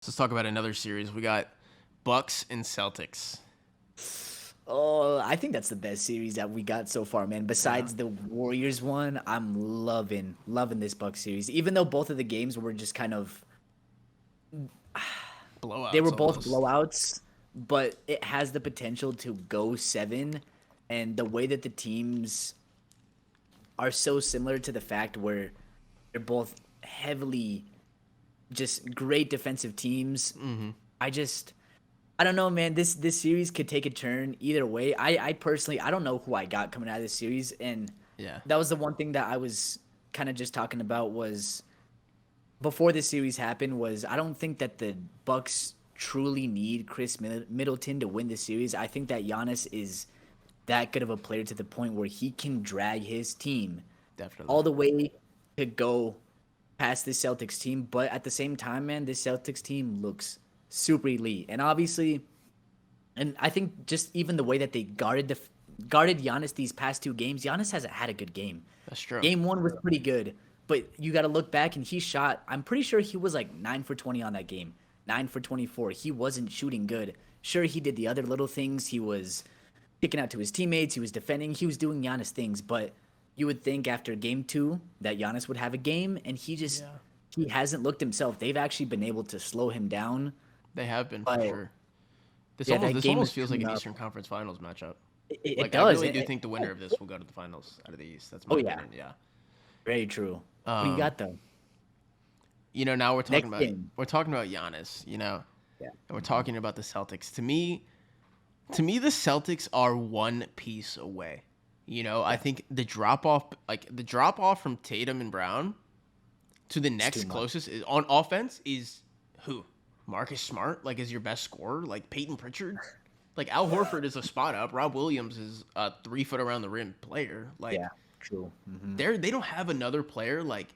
So let's talk about another series. We got Bucks and Celtics. Oh, I think that's the best series that we got so far, man. Yeah. Besides the Warriors one, I'm loving this Bucks series. Even though both of the games were just kind of they were Blowouts both almost. blowouts, but it has the potential to go 7, and the way that the teams are so similar to the fact where they're both heavily just great defensive teams. Mm-hmm. I just I don't know, man. This series could take a turn either way. I personally I don't know who I got coming out of this series, and Yeah. that was the one thing that I was kind of just talking about was before this series happened was I don't think that the Bucks truly need Middleton to win the series. I think that Giannis is that good of a player to the point where he can drag his team Definitely. all the way to go past this Celtics team. But at the same time, man, this Celtics team looks super elite, and obviously and I think just even the way that they guarded Giannis these past 2 games, Giannis hasn't had a good game. That's true. Game 1 was pretty good, but you got to look back and he shot. I'm pretty sure he was like 9 for 20 on that game, 9 for 24. He wasn't shooting good. Sure, he did the other little things. He was kicking out to his teammates. He was defending. He was doing Giannis things, but you would think after game 2 that Giannis would have a game, and Yeah. he hasn't looked himself. They've actually been able to slow him down, They have been for but sure. This yeah, almost that this game is almost feels like coming an up. Eastern Conference Finals matchup. It Like I does. really do think the winner of this will go to the finals out of the East. That's Oh my yeah, opinion. Yeah. very true. Who you Um, got though? now Next game. we're talking about Giannis, Yeah. and we're talking about the Celtics. To me the Celtics are one piece away. I Yeah. think the drop off from Tatum and Brown to the It's too next much. closest is on offense is who? Marcus Smart, like, is your best scorer, like Peyton Pritchard. Like, Al Horford is a spot up. Rob Williams is a 3 foot around the rim player. Like, Yeah. True. they don't have another player like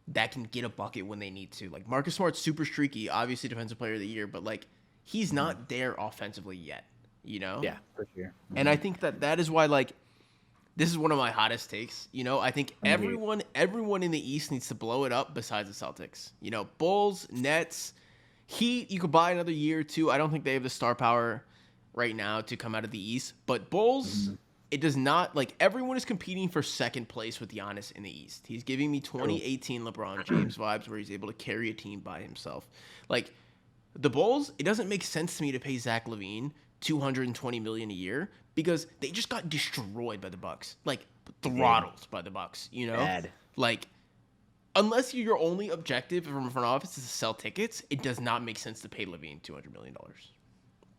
that can get a bucket when they need to. Like, Marcus Smart's super streaky, obviously defensive player of the year, but like he's not there offensively yet. You know, Yeah, for sure. and I think that is why, like, this is one of my hottest takes. I think I'm agree. everyone in the East needs to blow it up besides the Celtics. Bulls, Nets, Heat. You could buy another year or two. I don't think they have the star power right now to come out of the East. But Bulls, it does not, like, everyone is competing for second place with Giannis in the East. He's giving me True. 2018 LeBron James vibes where he's able to carry a team by himself. Like, the Bulls, it doesn't make sense to me to pay Zach LaVine $220 million a year because they just got destroyed by the Bucks, like throttled by the Bucks. Bad. Like, unless your only objective from front office is to sell tickets, it does not make sense to pay LaVine $200 million.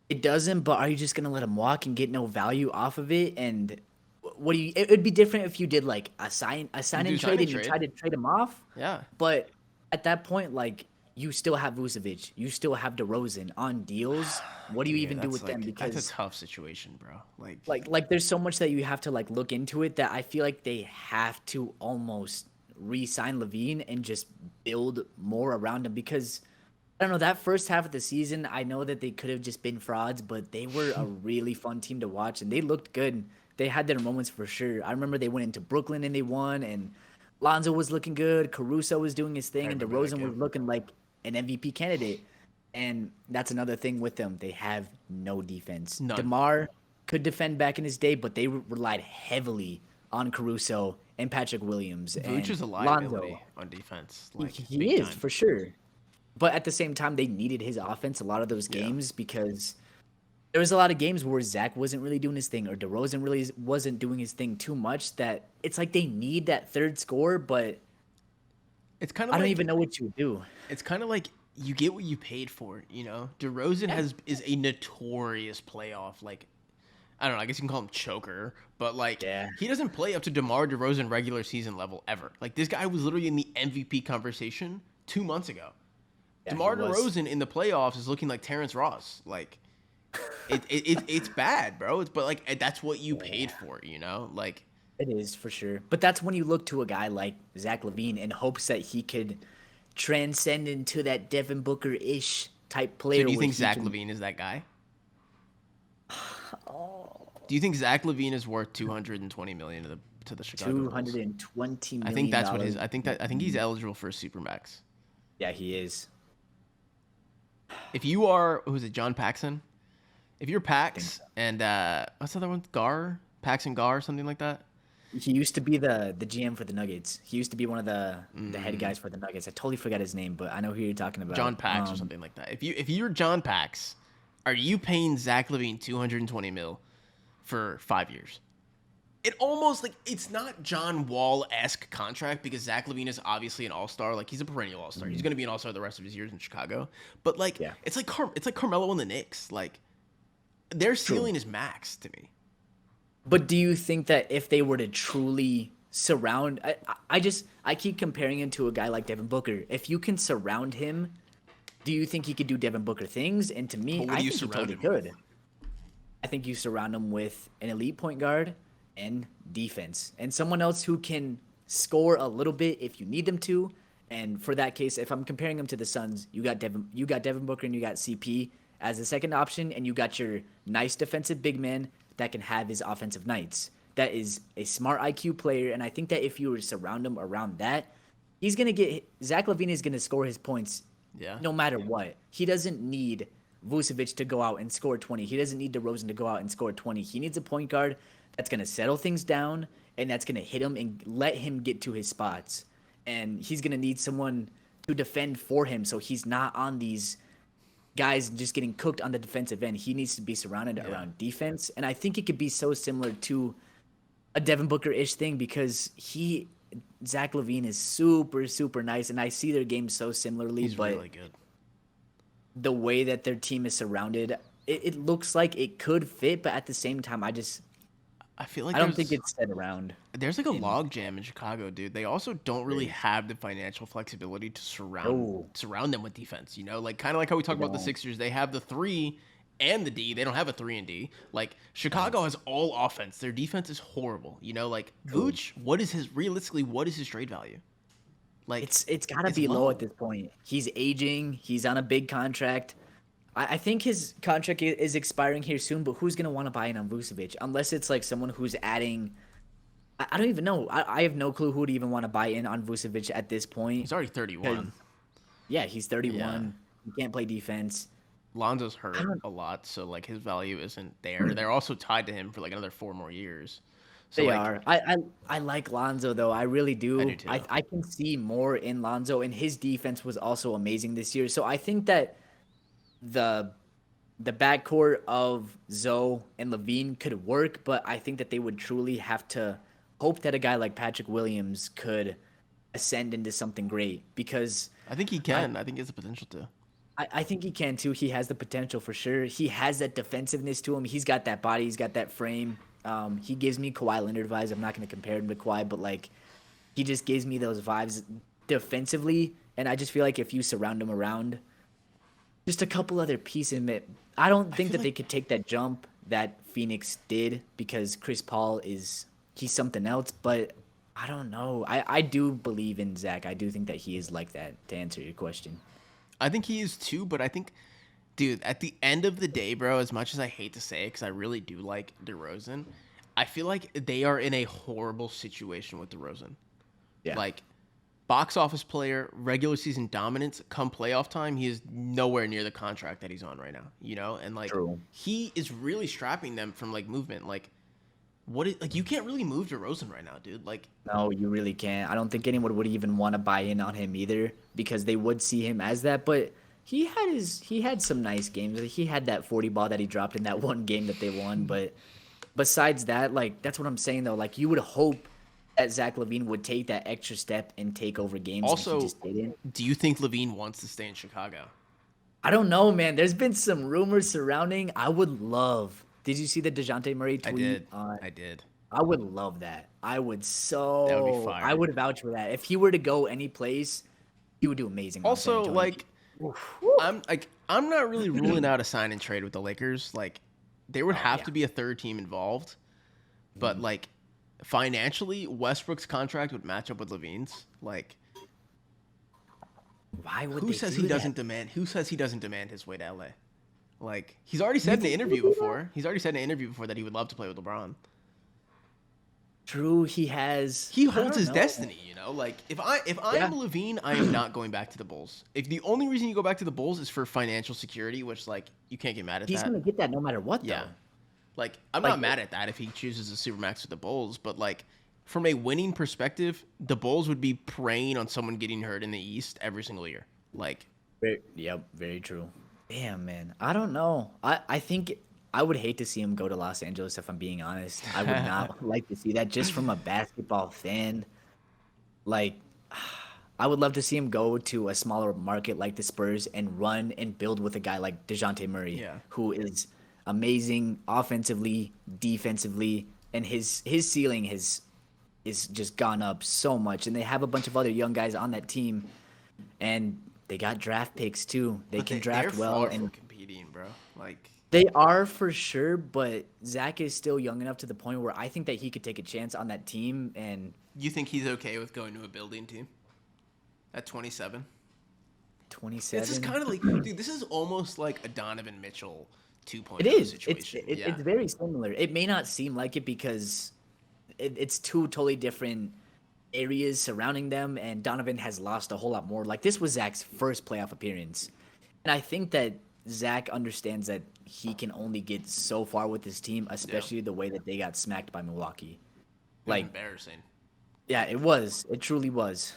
It doesn't, but are you just gonna let him walk and get no value off of it? And what do you? It would be different if you did like a sign Do and sign trade, and and you trade, tried to trade him off. yeah. But at that point, like you still have Vucevic, you still have DeRozan on deals. What do you Yeah, even do with them? that's a Because tough situation, bro. Like, like there's so much that you have to like look into it that I feel like they have to almost re-sign Levine and just build more around him because I don't know that first half of the season I know that they could have just been frauds but they were a really fun team to watch and they looked good. They had their moments for sure. I remember they went into Brooklyn and they won and Lonzo was looking good, Caruso was doing his I thing and remember that DeRozan was game. looking like an MVP candidate. And that's another thing with them. They have no defense. None. DeMar could defend back in his day, but they relied heavily on Caruso and Patrick Williams Vooch and is a Lonzo. liability on defense, He, like, he big is time. for sure. But at the same time, they needed his offense a lot of those Yeah. games because there was a lot of games where Zach wasn't really doing his thing or DeRozan really wasn't doing his thing too much that it's like they need that third score, but It's kind of I don't like even know what you do. it's kind of like you get what you paid for. DeRozan Yeah. is a notorious playoff, like, I don't know, I guess you can call him choker, but like Yeah. he doesn't play up to DeMar DeRozan regular season level ever. Like, this guy was literally in the MVP conversation 2 months ago. Yeah, he DeMar was. DeRozan in the playoffs is looking like Terrence Ross. Like, it's bad, bro. But like, that's what you paid for, Like, It is for sure. But that's when you look to a guy like Zach Levine in hopes that he could transcend into that Devin Booker ish type so player do you where think he Zach can. Levine is that guy? Do you think Zach Levine is worth 220 million to the Chicago Bulls? $220 I think million. that's what his. I think he's eligible for a supermax. Yeah, he is. If you are, who's it, John Paxson? If you're I think Pax so. and what's the other one? Gar? Paxson Gar, something like that? He used to be the GM for the Nuggets. He used to be one of the head guys for the Nuggets. I totally forgot his name, but I know who you're talking John about. Pax or something like that. If you're John Pax, are you paying Zach LaVine 220 mil for 5 years? It almost like it's not John Wall-esque contract because Zach LaVine is obviously an all-star. Like he's a perennial all-star. He's Mhm. going to be an all-star the rest of his years in Chicago. But like Yeah, it's like Carmelo and the Knicks. Like their true. ceiling is max to me. But do you think that if they were to truly surround, I keep comparing him to a guy like Devin Booker. If you can surround him, do you think he could do Devin Booker things? And to me, But what I do you think he surround totally him with? could. I think you surround him with an elite point guard and defense, and someone else who can score a little bit if you need them to. And for that case, if I'm comparing him to the Suns, you got Devin Booker, and you got CP as the second option, and you got your nice defensive big man that can have his offensive nights. That is a smart IQ player, and I think that if you were to surround him around that, he's gonna get Zach LaVine is gonna score his points Yeah. no matter what. He doesn't need Vucevic to go out and score 20. He doesn't need DeRozan to go out and score 20. He needs a point guard that's going to settle things down and that's going to hit him and let him get to his spots. And he's going to need someone to defend for him so he's not on these guys just getting cooked on the defensive end. He needs to be surrounded Yeah. around defense. And I think it could be so similar to a Devin Booker-ish thing because Zach LaVine is super, super nice. And I see their games so similarly, He's but really good. the way that their team is surrounded, it looks like it could fit, but at the same time, I feel like I don't think it's set around. there's like a In log jam in Chicago, dude. They also don't really Rays. have the financial flexibility to No, surround them with defense. You know, like kind of like how we talk they about the don't. Sixers. They have the three and the D. They don't have a three and D. Like No, Chicago has all offense. Their defense is horrible. You know, like true. Vooch. What is his trade value? Like It's gotta it's be low at low. this point. He's aging. He's on a big contract. I think his contract is expiring here soon, but who's gonna want to buy in on Vucevic unless it's like someone who's adding. I don't even know. I have no clue who would even want to buy in on Vucevic at this point. He's already Because 31. yeah, he's Yeah. 31. He can't play defense. Lonzo's I hurt don't. a lot, so like his value isn't there. They're also tied to him for like another 4 more years. So They like are. I like Lonzo though. I really I do do. too. I can see more in Lonzo, and his defense was also amazing this year. So I think that the the backcourt of Zoe and Levine could work, but I think that they would truly have to hope that a guy like Patrick Williams could ascend into something great because I think he I, can. I think he has the potential to. I think he can too. He has the potential for sure. He has that defensiveness to him. He's got that body. He's got that frame. He gives me Kawhi Leonard vibes. I'm not going to compare him to Kawhi, but like he just gives me those vibes defensively. And I just feel like if you surround him around just a couple other pieces, I don't I think feel that they like could take that jump that Phoenix did because Chris Paul he's something else. But I don't know. I do believe in Zach. I do think that he is like that. To answer your question. I think he is too, but I think, dude, at the end of the day, bro, as much as I hate to say it, because I really do like DeRozan, I feel like they are in a horrible situation with DeRozan. Yeah. Like, box office player, regular season dominance, come playoff time, he is nowhere near the contract that he's on right now, you know? And, like, True. he is really strapping them from, like, movement. Like, you can't really move DeRozan right now, dude. Like, No, you really can't. I don't think anyone would even want to buy in on him either because they would see him as that. But he had some nice games. He had that 40 ball that he dropped in that one game that they won. But besides that, like that's what I'm saying though. Like you would hope that Zach Levine would take that extra step and take over games, and he also, just didn't. do you think Levine wants to stay in Chicago? I don't know, man. There's been some rumors surrounding. I would love. Did you see the Dejounte Murray I tweet? did. I did. I would love that. That would be I fire. would vouch for that. If he were to go any place, he would do amazing on San Also, Antonio. like, I'm not really ruling out a sign and trade with the Lakers. Like, there would Oh have yeah. to be a third team involved, but like financially, Westbrook's contract would match up with Levine's. Like, Why would who they says do he that? doesn't demand? Who says he doesn't demand his way to LA? Like, he's already said in an think he interview would do that? before. He's already said in an interview before that he would love to play with LeBron. True, he has. He I holds don't his know. destiny, you know. Like if I Yeah, am Levine, I am not going back to the Bulls. If the only reason you go back to the Bulls is for financial security, which like you can't get mad at he's that. gonna get that no matter what, Yeah, though. like I'm Like, not mad at that if he chooses a supermax with the Bulls, but like from a winning perspective, the Bulls would be preying on someone getting hurt in the East every single year. Like yep, very true. Damn, man. I don't know. I think I would hate to see him go to Los Angeles if I'm being honest. I would not like to see that just from a basketball fan. Like, I would love to see him go to a smaller market like the Spurs and run and build with a guy like DeJounte Murray, yeah, who is amazing offensively, defensively, and his ceiling has is just gone up so much. And they have a bunch of other young guys on that team, and they got draft picks too. They but can they're draft well, far from and competing, bro. Like they are for sure. But Zach is still young enough to the point where I think that he could take a chance on that team. And you think he's okay with going to a building team at 27? 27, This is kind of like, dude, this is almost like a Donovan Mitchell 2.0 it is. situation. Yeah. It's very similar. It may not seem like it because it's two totally different areas surrounding them, and Donovan has lost a whole lot more. Like this was Zach's first playoff appearance, and I think that Zach understands that he can only get so far with his team, especially the way that they got smacked by Milwaukee. Like, Embarrassing. yeah, it was. It truly was.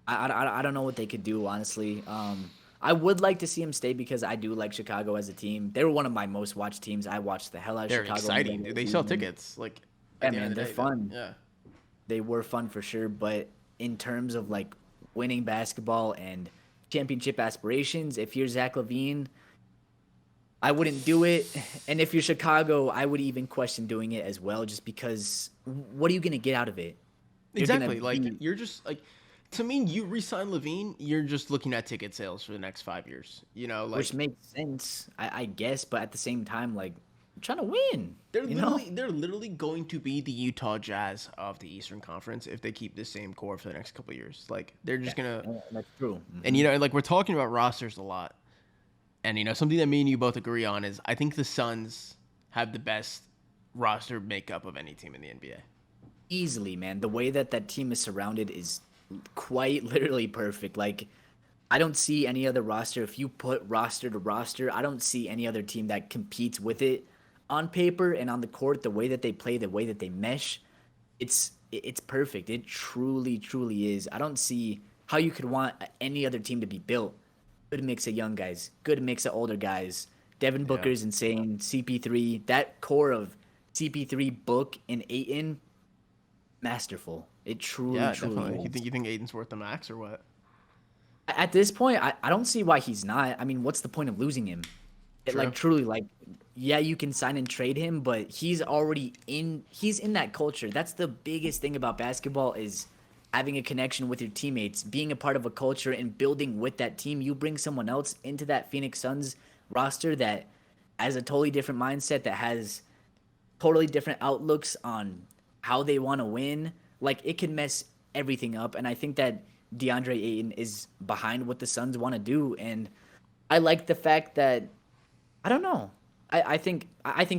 I don't know what they could do, honestly. I would like to see him stay because I do like Chicago as a team. They were one of my most watched teams. I watched the hell out of They're Chicago. exciting, dude. They sell tickets. Like, Yeah, at the end man, of the they're day, fun. Yeah. They were fun for sure, but in terms of like winning basketball and championship aspirations, if you're Zach LaVine, I wouldn't do it. And if you're Chicago, I would even question doing it as well, just because what are you gonna get out of it? You're gonna Exactly. Like, be- you're just, like, to me, you re-sign Levine, you're just looking at ticket sales for the next 5 years. You know, like, which makes sense, I guess, but at the same time, like, I'm trying to win. they're literally going to be the Utah Jazz of the Eastern Conference if they keep the same core for the next couple of years. Like, they're just gonna, That's true. and you know, like we're talking about rosters a lot, and you know, something that me and you both agree on is I think the Suns have the best roster makeup of any team in the NBA. Easily, man. The way that that team is surrounded is quite literally perfect. Like, I don't see any other roster. If you put roster to roster, I don't see any other team that competes with it on paper and on the court. The way that they play, the way that they mesh, it's perfect. It truly, truly is. I don't see how you could want any other team to be built. Good mix of young guys, good mix of older guys. Devin Yeah. Booker's insane. CP3, that core of CP3, Book, and Ayton, masterful. It truly, Yeah, truly definitely. is. You think Aiden's worth the max or what? At this point, I don't see why he's not. I mean, what's the point of losing him? True. Like, truly, like, yeah, you can sign and trade him, but he's already he's in that culture. That's the biggest thing about basketball is having a connection with your teammates, being a part of a culture and building with that team. You bring someone else into that Phoenix Suns roster that has a totally different mindset, that has totally different outlooks on how they want to win. Like, it can mess everything up. And I think that DeAndre Ayton is behind what the Suns want to do. And I like the fact that, I don't know. I think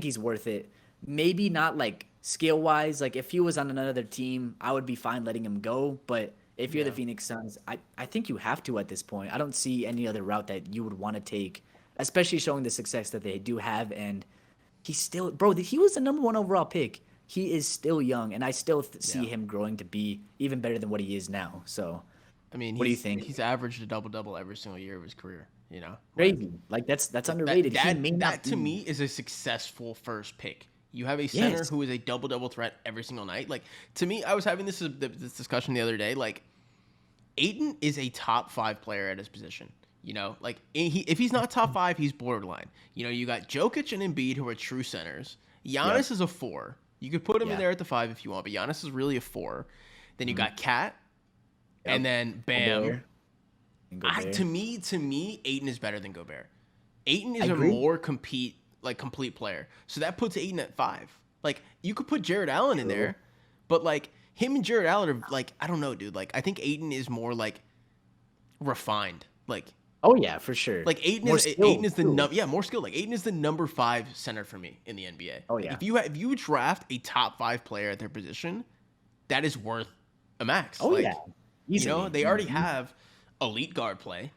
he's worth it. Maybe not like skill wise. Like, if he was on another team, I would be fine letting him go. But if you're the Yeah. Phoenix Suns, I think you have to at this point. I don't see any other route that you would want to take, especially showing the success that they do have. And he's still, bro, he was the number 1 overall pick. He is still young, and I still see Yeah. him growing to be even better than what he is now. So I mean, what do you think? He's averaged a double-double every single year of his career, you know? Crazy. Like, that's underrated. He may not That to be- me is a successful first pick. You have a center Yes. who is a double-double threat every single night. Like, to me, I was having this discussion the other day. Like, Ayton is a top 5 player at his position. You know, like if he's not top 5, he's borderline. You know, you got Jokic and Embiid who are true centers. Giannis is a 4. You could put him in Yeah. there at the 5 if you want, but Giannis is really a 4. Then you got Cat, and then Bam. Gobert. And Gobert. To me, Ayton is better than Gobert. Ayton is I a agree. more complete player. So that puts Ayton at 5. Like, you could put Jared Allen in there, but like him and Jared Allen are like, I don't know, dude. Like, I think Ayton is more like refined. Like, Oh yeah, for sure. Like More Aiden skill is the too. more skill. Like Aiden is the number 5 center for me in the NBA. Oh Like yeah. if you draft a top 5 player at their position, that is worth a max. Oh yeah. Like, Easily. they already Mhm. have elite guard play.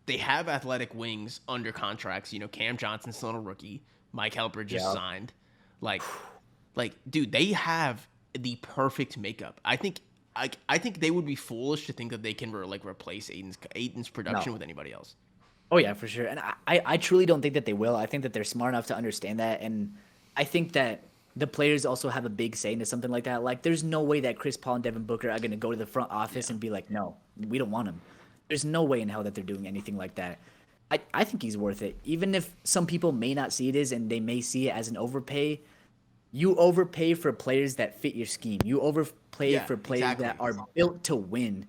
They have athletic wings under contracts. Cam Johnson's still a rookie. Mike Helper just Yeah. signed. Like, dude, they have the perfect makeup. I think they would be foolish to think that they can replace Aiden's production No. with anybody else. Oh yeah, for sure. And I truly don't think that they will. I think that they're smart enough to understand that, and I think that the players also have a big say into something like that. Like, there's no way that Chris Paul and Devin Booker are gonna go to the front office Yeah. and be like, "No, we don't want him." There's no way in hell that they're doing anything like that. I think he's worth it, even if some people may not see it as, and they may see it as an overpay. You overpay for players that fit your scheme. You overpay Yeah, for players exactly. that are built to win.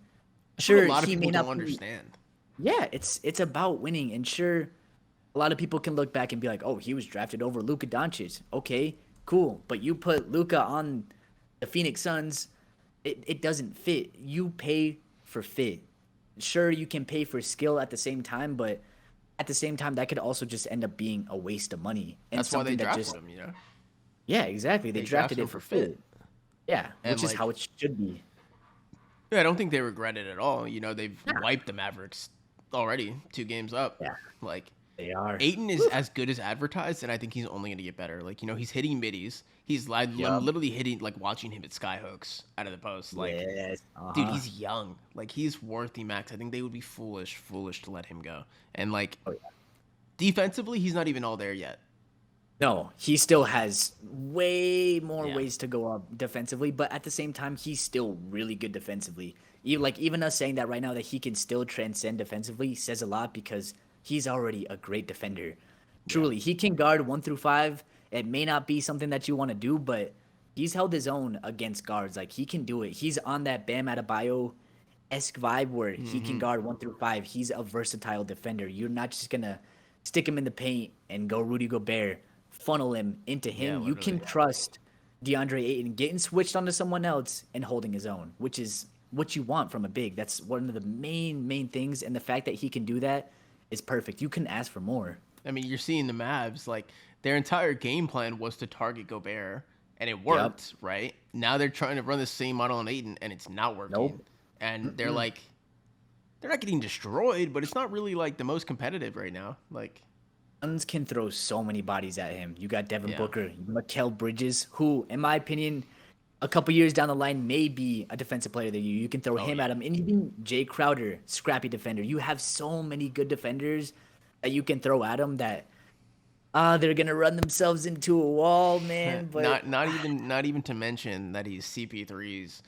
That's what a Sure, lot of he may people don't not be. understand. Yeah, it's about winning, and sure, a lot of people can look back and be like, "Oh, he was drafted over Luka Doncic." Okay, cool, but you put Luka on the Phoenix Suns, it doesn't fit. You pay for fit. Sure, you can pay for skill at the same time, but at the same time, that could also just end up being a waste of money and That's why they something that drafted just him. yeah, exactly. They They drafted drafted him it for for fit. fit. Yeah, And which is how it should be. yeah, I don't think they regret it at all. They've Yeah, wiped the Mavericks already, 2 games up. yeah, Like, they are. Aiton is as good as advertised, and I think he's only going to get better. Like, he's hitting middies. I'm Yup. literally hitting, like, watching him at skyhooks out of the post. Like, Yes. dude, Uh-huh. he's young. Like, he's worth the max. I think they would be foolish to let him go. And, like, Oh yeah. defensively, he's not even all there yet. No, he still has way more Yeah. ways to go up defensively, but at the same time, he's still really good defensively. Even us saying that right now that he can still transcend defensively says a lot because he's already a great defender. Yeah. Truly, he can guard 1 through 5. It may not be something that you want to do, but he's held his own against guards. Like, he can do it. He's on that Bam Adebayo esque vibe where he can guard 1 through 5. He's a versatile defender. You're not just gonna stick him in the paint and go Rudy Gobert, funnel him into Yeah, him. You can literally. trust DeAndre Ayton getting switched onto someone else and holding his own, which is what you want from a big. That's one of the main things, and the fact that he can do that is perfect. You couldn't ask for more. I mean, you're seeing the Mavs, like, their entire game plan was to target Gobert, and it worked, right? Now they're trying to run the same model on Aiden, and it's not working. Nope. And they're not getting destroyed, but it's not really, like, the most competitive right now. Like, Suns can throw so many bodies at him. You got Devin yeah. Booker, Mikal Bridges, who, in my opinion, a couple years down the line may be a defensive player that you can throw him yeah. at him, and even Jay Crowder, scrappy defender. You have so many good defenders that you can throw at him that they're gonna run themselves into a wall, man. But not even to mention that he's CP3's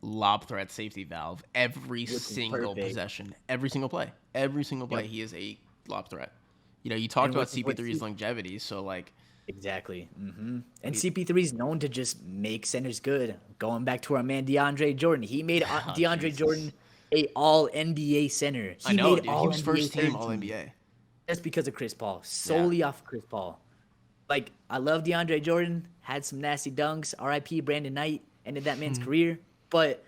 lob threat safety valve every which is single perfect. possession, every single play, Yep. he is a lob threat. You talked And about what's CP3's longevity, so like, exactly. And CP3 is known to just make centers good. Going back to our man DeAndre Jordan, he made DeAndre Jesus. Jordan a All NBA center. I He know, made dude, All he was NBA first team third All NBA. just because of Chris Paul, solely off of Chris Paul. Like, I love DeAndre Jordan, had some nasty dunks. R.I.P. Brandon Knight ended that man's career, but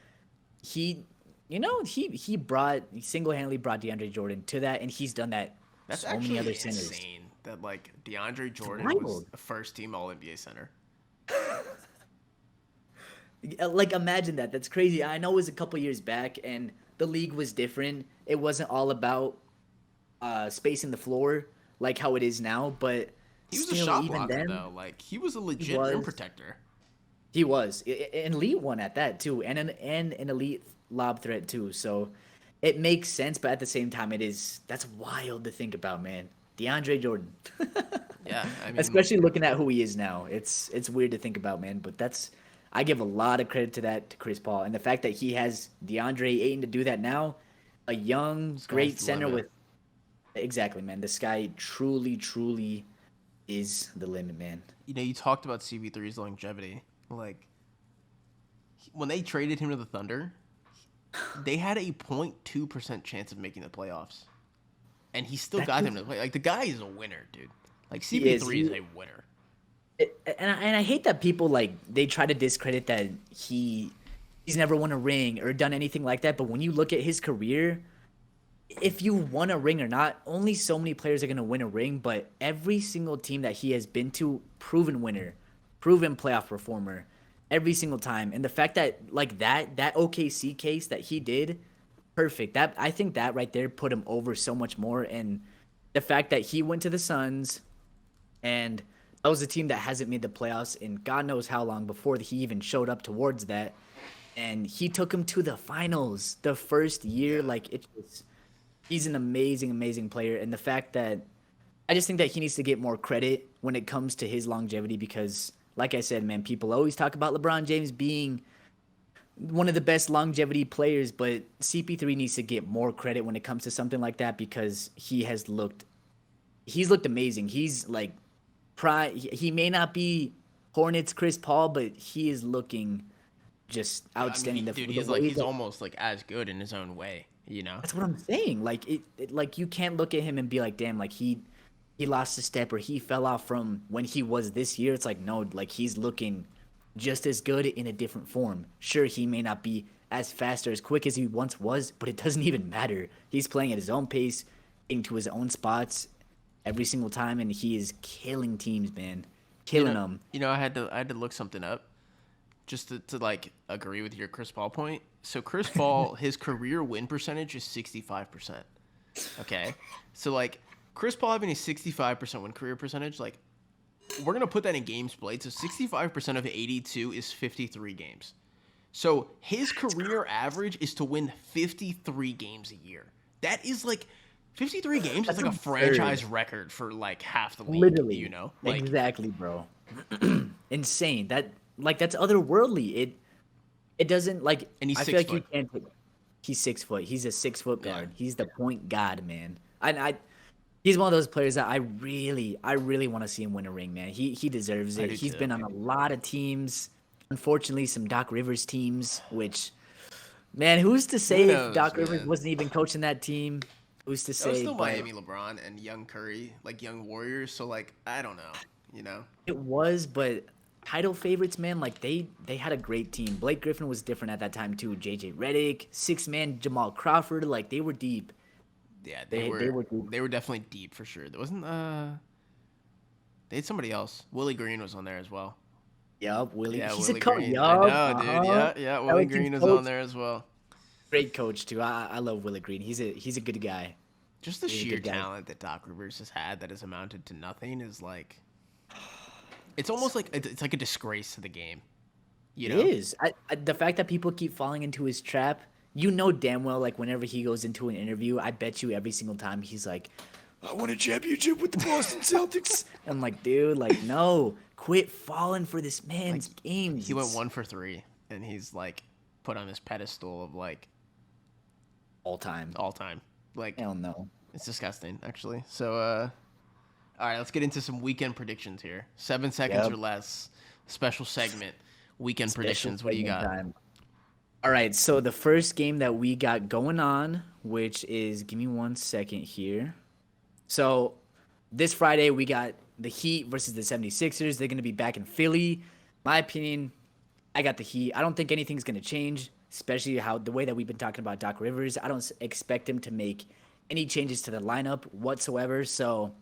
he single-handedly brought DeAndre Jordan to that, and he's done that. That's So actually many other centers. insane that like DeAndre Jordan was wild. a first team All NBA center. Like, imagine that. That's crazy. I know it was a couple years back, and the league was different. It wasn't all about spacing the floor like how it is now, but He was a still, shot even blocker then, though. Like he was a legit was. rim protector. he was an elite one at that too, and an elite lob threat too. So it makes sense, but at the same time, that's wild to think about, man. DeAndre Jordan, Yeah, I mean, especially looking at who he is now. It's weird to think about, man. But I give a lot of credit to that to Chris Paul, and the fact that he has DeAndre Ayton to do that now, a young, great the center limit. with exactly, man. The sky truly is the limit, man. you talked about CB3's longevity. Like when they traded him to the Thunder, they had a 0.2% chance of making the playoffs, and he still got them to play. Like the guy is a winner, dude. Like CP3 is a winner. And I hate that people like they try to discredit that he's never won a ring or done anything like that. But when you look at his career, if you won a ring or not, only so many players are going to win a ring, but every single team that he has been to, proven winner, proven playoff performer every single time. And the fact that like that OKC case that he did, perfect. That I think that right there put him over so much more, and the fact that he went to the Suns and that was a team that hasn't made the playoffs in God knows how long before he even showed up towards that. And he took him to the finals the first year. Like it's just, he's an amazing, amazing player. And the fact that I just think that he needs to get more credit when it comes to his longevity because, like I said, man, people always talk about LeBron James being one of the best longevity players, but CP3 needs to get more credit when it comes to something like that because he's looked amazing. He's like he may not be Hornets Chris Paul, but he is looking just outstanding. Dude, he's almost like as good in his own way, you know? That's what I'm saying. Like like you can't look at him and be like, damn, like he lost a step or he fell off from when he was this year. It's like no, like he's looking just as good in a different form. Sure, he may not be as fast or as quick as he once was, but it doesn't even matter. He's playing at his own pace, into his own spots every single time, and he is killing teams, man. Killing them. You know, I had to look something up just to like agree with your Chris Paul point. So Chris Paul, his career win percentage is 65%. Okay, so like Chris Paul having a 65% win career percentage, like we're gonna put that in games played. So 65% of 82 is 53 games. So his career average is to win 53 games a year. That is like 53 games. That's like a franchise record for like half the league. Literally, you know, like, exactly, bro. Insane. That's otherworldly. It doesn't like. And he's I 6 feel like foot. you can't. He's 6 foot. He's a 6 foot guard. Yeah. He's the point god, man. He's one of those players that I really want to see him win a ring, man. He deserves it. He's been on a lot of teams. Unfortunately, some Doc Rivers teams, which, man, who's to say if Doc Rivers wasn't even coaching that team? Who's to say? That was still Miami LeBron and young Curry, like young Warriors. So like I don't know, you know. It was, but title favorites, man, like they had a great team. Blake Griffin was different at that time too. JJ Redick, 6-man Jamal Crawford, like they were deep. Yeah, they were definitely deep for sure. There wasn't they had somebody else. Willie Green was on there as well. Yup, Willie. Yeah, He's Willie a coach. Green. Yup, I know, dude. Yeah. Willie Green is on there as well. Great coach too. I love Willie Green. He's a good guy. Just the sheer talent that Doc Rivers has had that has amounted to nothing is like, it's almost like it's like a disgrace to the game. You know? It is. The fact that people keep falling into his trap. You know damn well, like whenever he goes into an interview, I bet you every single time he's like, "I won a championship with the Boston Celtics." I'm like, dude, like no, quit falling for this man's games. He went 1 for 3, and he's like put on this pedestal of like all time. Like, hell no. It's disgusting, actually. So, all right, let's get into some weekend predictions here. 7 seconds or less. Special segment. Weekend predictions. What do you got? Time. All right, so the first game that we got going on, which is, give me 1 second here. So this Friday, we got the Heat versus the 76ers. They're going to be back in Philly. My opinion, I got the Heat. I don't think anything's going to change, especially the way that we've been talking about Doc Rivers. I don't expect him to make any changes to the lineup whatsoever. So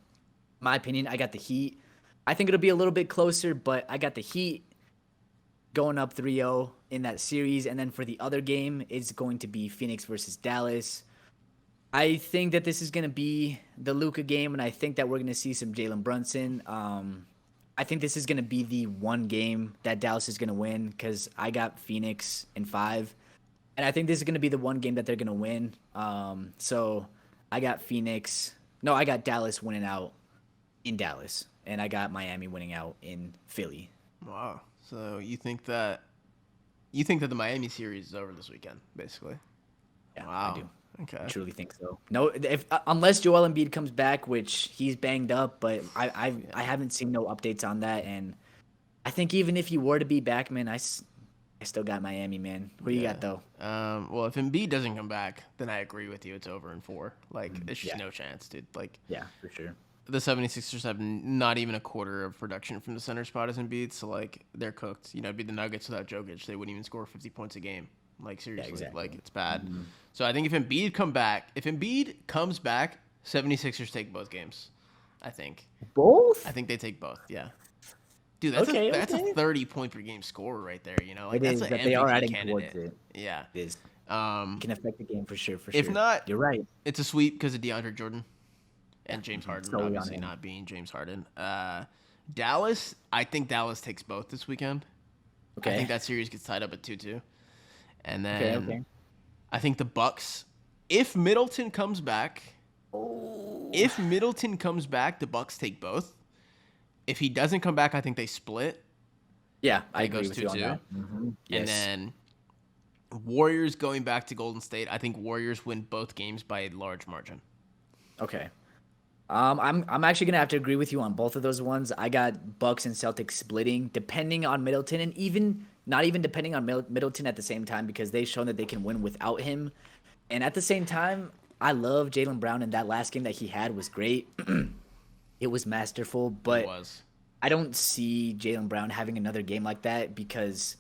my opinion, I got the Heat. I think it'll be a little bit closer, but I got the Heat going up 3-0 in that series. And then for the other game, it's going to be Phoenix versus Dallas. I think that this is going to be the Luka game, and I think that we're going to see some Jalen Brunson. I think this is going to be the one game that Dallas is going to win because I got Phoenix in 5. And I think this is going to be the one game that they're going to win. So I got I got Dallas winning out in Dallas, and I got Miami winning out in Philly. Wow. So you think that the Miami series is over this weekend, basically? Yeah, wow. I do. Okay. I truly think so. No, unless Joel Embiid comes back, which he's banged up, but I haven't seen no updates on that. And I think even if he were to be back, man, I still got Miami, man. Who you got though? Well, if Embiid doesn't come back, then I agree with you. It's over in 4. Like, there's just no chance, dude. Like, yeah, for sure. The 76ers have not even a quarter of production from the center spot as Embiid, so like they're cooked. You know, it'd be the Nuggets without Jokic. They wouldn't even score 50 points a game. Like seriously, exactly. like it's bad. So I think if Embiid comes back, 76ers take both games. I think. I Both? think they take both. Yeah. Dude, Okay, that's a okay. 30 point per game scorer right there, you know? Like It that's is an that they are MVP adding towards candidate. it. Yeah. It is. It Um can affect the game for sure, for if sure. not, You're right. it's a sweep because of DeAndre Jordan Yeah. and James Harden Solely on obviously him. not being James Harden. Dallas, I think Dallas takes both this weekend. I think Okay. that series gets tied up at 2-2. And Okay, then okay. I think the Bucks, if Middleton comes back, Oh. the Bucks take both. If he doesn't come back, I think they split. Yeah, And I it agree goes with you on 2-2. that. And Yes. then Warriors going back to Golden State. I think Warriors win both games by a large margin. Okay. I'm actually gonna have to agree with you on both of those ones. I got Bucks and Celtics splitting, depending on Middleton, and even not even depending on Middleton at the same time because they've shown that they can win without him. And at the same time, I love Jaylen Brown, and that last game that he had was great. It was masterful, It but was. I don't see Jaylen Brown having another game like that because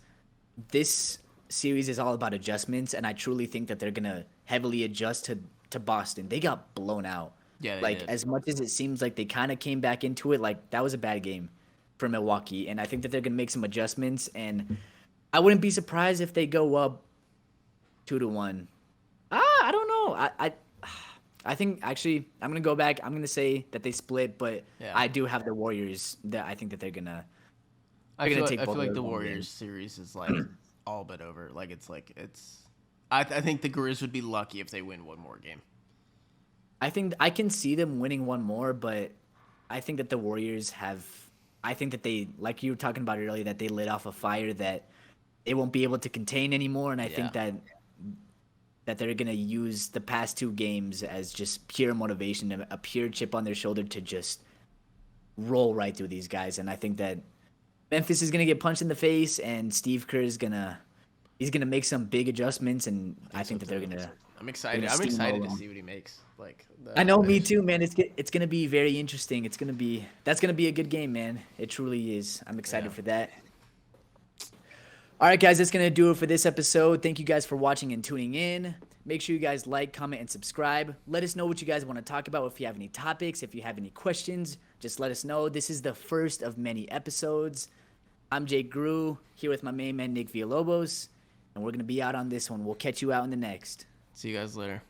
this series is all about adjustments, and I truly think that they're gonna heavily adjust to Boston. They got blown out. Yeah, they Like did. as much as it seems like they kind of came back into it, like that was a bad game for Milwaukee, and I think that they're gonna make some adjustments, and I wouldn't be surprised if they go up 2-1. I don't know. I think actually I'm gonna go back. I'm gonna say that they split, but Yeah. I do have the Warriors. That I think that they're gonna. I gonna feel, take I both feel of like those the home Warriors games. series is like all but over. I think the Grizz would be lucky if they win one more game. I think I can see them winning one more, but I think that the Warriors have. I think that they, like you were talking about earlier, that they lit off a fire that they won't be able to contain anymore, and I think Yeah. that they're gonna use the past two games as just pure motivation, a pure chip on their shoulder to just roll right through these guys, and I think that Memphis is gonna get punched in the face, and Steve Kerr is gonna make some big adjustments, and I think that they're gonna. I'm excited. gonna I'm excited steamroll to them. see what he makes. Like I know, me too, man. It's gonna be very interesting. That's gonna be a good game, man. It truly is. I'm excited Yeah. for that. All right, guys, that's gonna do it for this episode. Thank you guys for watching and tuning in. Make sure you guys like, comment, and subscribe. Let us know what you guys want to talk about. If you have any topics, if you have any questions, just let us know. This is the first of many episodes. I'm Jake Grew here with my main man Nick Villalobos, and we're gonna be out on this one. We'll catch you out in the next. See you guys later.